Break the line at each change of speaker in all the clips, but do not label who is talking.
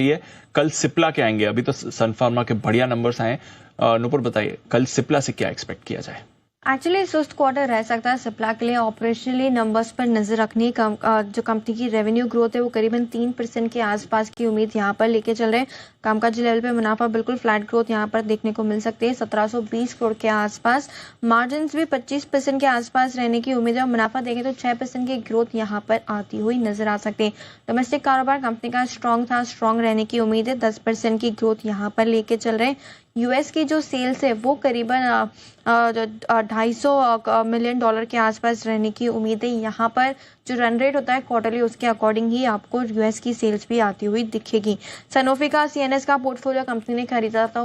है। कल सिप्ला के आएंगे, अभी तो सन फार्मा के बढ़िया नंबर्स आए। नुपुर बताइए कल सिप्ला से क्या एक्सपेक्ट किया जाए?
एक्चुअली सुस्त क्वार्टर रह सकता है सिप्ला के लिए। ऑपरेशनली नंबर्स पर नजर रखनी, जो कंपनी की रेवेन्यू ग्रोथ है वो करीबन 3% के आसपास की उम्मीद यहाँ पर लेके चल रहे हैं। कामकाजी लेवल पे मुनाफा बिल्कुल फ्लैट ग्रोथ यहाँ पर देखने को मिल सकती है, 1720 करोड़ के आसपास। मार्जिन भी 25% के आसपास रहने की उम्मीद है। मुनाफा देखें तो 6% की ग्रोथ यहाँ पर आती हुई नजर आ सकती है। डोमेस्टिक कारोबार कंपनी का स्ट्रॉन्ग था, स्ट्रॉन्ग रहने की उम्मीद है। 10% की ग्रोथ यहाँ पर लेके चल रहे हैं। यूएस की जो सेल्स है वो करीबन $250 मिलियन के आसपास रहने की उम्मीद है। यहाँ पर जो रन रेट होता है क्वार्टरली, उसके अकॉर्डिंग ही आपको यूएस की सेल्स भी आती हुई दिखेगी। सनोफी का सीएनएस का पोर्टफोलियो कंपनी ने खरीदा था,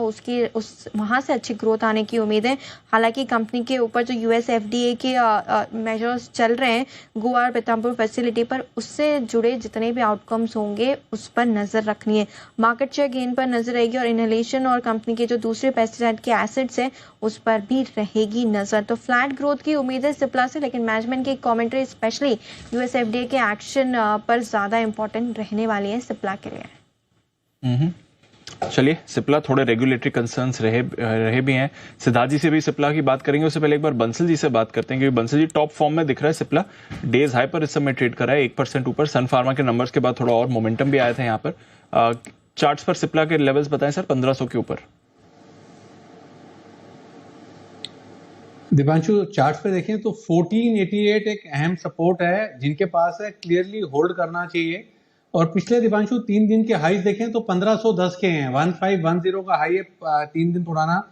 वहां से अच्छी ग्रोथ आने की उम्मीद है। हालांकि कंपनी के ऊपर जो यूएस एफडीए के मेजर्स चल रहे हैं गोवा और पितामपुर फैसिलिटी पर, उससे जुड़े जितने भी आउटकम्स होंगे उस पर नजर रखनी है। मार्केट शेयर गेन पर नजर रहेगी और इनहेलेशन और कंपनी के जो दूसरे पेस्टिसाइड के एसेट्स है उस पर भी रहेगी नजर। तो फ्लैट ग्रोथ की उम्मीद है सिप्ला से, लेकिन मैनेजमेंट की कमेंट्री स्पेशली यूएस एफडीए के एक्शन पर ज्यादा इंपॉर्टेंट रहने वाली है सिप्ला के लिए।
चलिए, सिप्ला थोड़े रेगुलेटरी कंसर्न्स रहे भी हैं। सिद्धार्थ जी से भी सिप्ला की बात करेंगे, उससे पहले एक बार बंसल जी से बात करते हैं, क्योंकि बंसल जी टॉप फॉर्म में दिख रहा है सिप्ला। डेज हाई पर इस समय ट्रेड कर रहा है, 1% ऊपर। सन फार्मा के नंबर्स के बाद थोड़ा और मोमेंटम भी आया था यहाँ पर। चार्ट्स पर सिप्ला के लेवल्स बताएं सर, 1500 के ऊपर।
दिपांशु, चार्ट्स पे देखें तो 1488 एक अहम सपोर्ट है जिनके पास है, क्लियरली होल्ड करना चाहिए। और पिछले दिपांशु 3 दिन के हाईज देखें तो 1510 के हैं, 1510 का हाई है 3 दिन पुराना,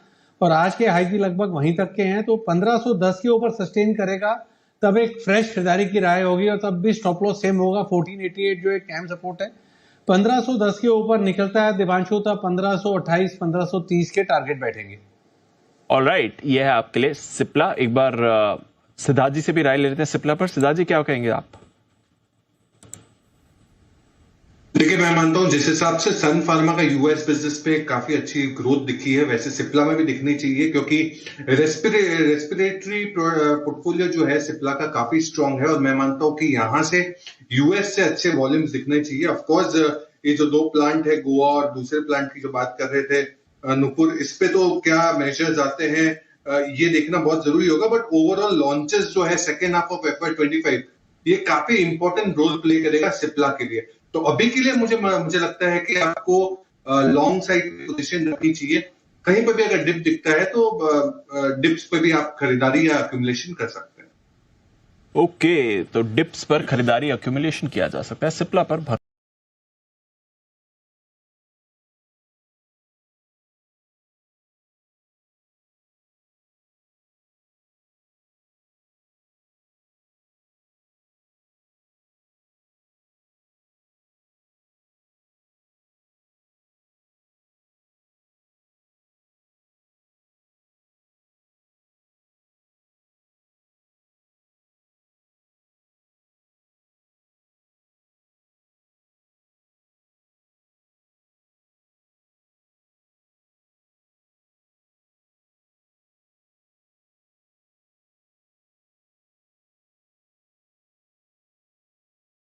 और आज के हाई भी लगभग वहीं तक के हैं। तो 1510 के ऊपर सस्टेन करेगा तब एक फ्रेश खरीदारी की राय होगी, और तब भी स्टॉप लॉस सेम होगा 1488 जो एक अहम सपोर्ट है। 1510 के ऊपर निकलता है दिपांशु तब 1528 1530 के टारगेट बैठेंगे।
ऑलराइट, ये है आपके लिए सिप्ला। एक बार सिद्धार्थ जी से भी राय ले लेते हैं सिप्ला पर। सिद्धार्थ जी क्या कहेंगे आप?
देखिए, मैं मानता हूं जिस हिसाब से सन फार्मा का यूएस बिजनेस पे काफी अच्छी ग्रोथ दिखी है, वैसे सिप्ला में भी दिखनी चाहिए, क्योंकि रेस्पिरेटरी पोर्टफोलियो जो है सिप्ला का काफी स्ट्रांग है। और मैं मानता हूं कि यहां से यूएस से अच्छे वॉल्यूम्स दिखने चाहिए। ऑफ कोर्स ये जो 2 प्लांट है गोवा और दूसरे प्लांट की जो बात कर रहे थे नुपुर, इस पे तो क्या मेजर्स आते हैं ये देखना बहुत जरूरी होगा। बट ओवरऑल लॉन्चेस जो है सेकेंड हाफ ऑफ FY25 ये काफी इंपॉर्टेंट रोल प्ले करेगा सिप्ला के लिए। तो अभी के लिए मुझे लगता है कि आपको लॉन्ग साइड पोजीशन रखनी चाहिए। कहीं पर भी अगर डिप दिखता है तो डिप्स पे भी आप खरीदारी या अक्यूमुलेशन कर सकते हैं।
ओके, तो डिप्स पर खरीदारी अक्यूमुलेशन किया जा सकता है। सिप्ला पर